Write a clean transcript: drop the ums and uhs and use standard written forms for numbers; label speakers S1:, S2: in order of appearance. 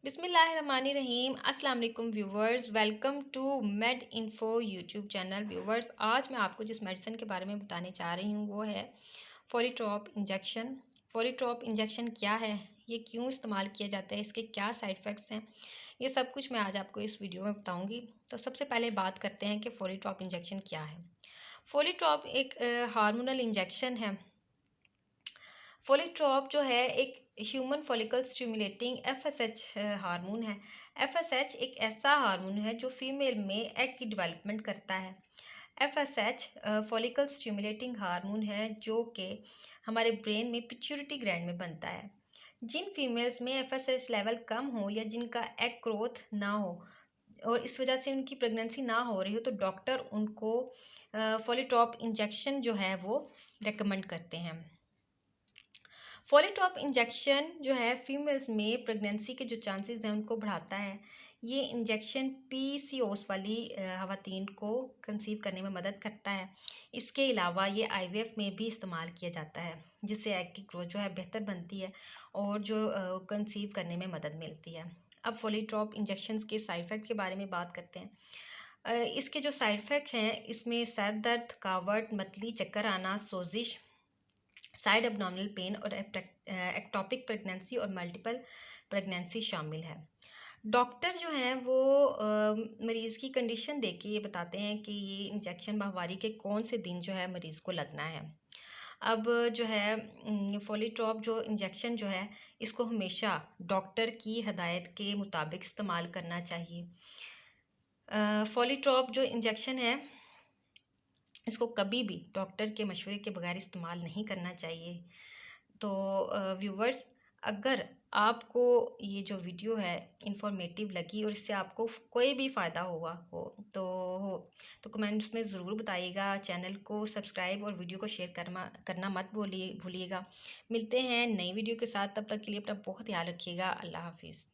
S1: बिस्मिल्लाहिर्रहमानिर्रहीम अस्सलाम वालेकुम viewers, welcome to Med Info YouTube channel. Viewers, आज मैं आपको जिस मेडिसिन के बारे में बताने जा रही हूँ वो है फोलिट्रॉप इंजेक्शन। फोलिट्रॉप इंजेक्शन क्या है, ये क्यों इस्तेमाल किया जाता है, इसके क्या साइड इफ़ेक्ट्स हैं, ये सब कुछ मैं आज आपको इस वीडियो में बताऊँगी। तो सबसे पहले बात करते हैं कि फोलिट्रॉप इंजेक्शन क्या है। फोलिट्रॉप एक हार्मोनल इंजेक्शन है। फोलिट्रॉप जो है एक human follicle stimulating FSH hormone है। एफएसएच एक ऐसा हार्मोन है जो फीमेल में एग की डेवलपमेंट करता है। एफएसएच फॉलिकल स्टिमुलेटिंग हार्मोन है जो कि हमारे ब्रेन में पिट्यूटरी ग्लैंड में बनता है। जिन फीमेल्स में एफएसएच लेवल कम हो या जिनका एग ग्रोथ ना हो और इस वजह से उनकी प्रेगनेंसी ना हो रही हो तो डॉक्टर उनको फोलिट्रॉप इंजेक्शन जो है वो रेकमेंड करते हैं। फोलिट्रॉप इंजेक्शन जो है फीमेल्स में प्रेगनेंसी के जो चांसेस हैं उनको बढ़ाता है। ये इंजेक्शन पीसीओएस वाली ख़वातीन को कंसीव करने में मदद करता है। इसके अलावा ये आईवीएफ में भी इस्तेमाल किया जाता है, जिससे एग की ग्रोथ जो है बेहतर बनती है और जो कंसीव करने में मदद मिलती है। अब फोलिट्रॉप इंजेक्शंस के साइड इफ़ेक्ट के बारे में बात करते हैं। इसके जो साइड इफ़ेक्ट हैं इसमें सर दर्द, थकावट, मतली, चक्कर आना, सोजिश, साइड एब्डोमिनल पेन और एक्टोपिक प्रेगनेंसी और मल्टीपल प्रेगनेंसी शामिल है। डॉक्टर जो हैं वो मरीज़ की कंडीशन देख के ये बताते हैं कि ये इंजेक्शन माहवारी के कौन से दिन जो है मरीज़ को लगना है। अब जो है फोलिट्रॉप जो इंजेक्शन जो है इसको हमेशा डॉक्टर की हदायत के मुताबिक इस्तेमाल करना चाहिए। फोलिट्रॉप जो इंजेक्शन है इसको कभी भी डॉक्टर के मशवरे के बगैर इस्तेमाल नहीं करना चाहिए। तो व्यूवर्स, अगर आपको ये जो वीडियो है इंफॉर्मेटिव लगी और इससे आपको कोई भी फ़ायदा हुआ हो तो कमेंट्स में ज़रूर बताइएगा। चैनल को सब्सक्राइब और वीडियो को शेयर करना मत भूलिएगा। मिलते हैं नई वीडियो के साथ, तब तक के लिए अपना बहुत ख्याल रखिएगा। अल्लाह हाफिज़।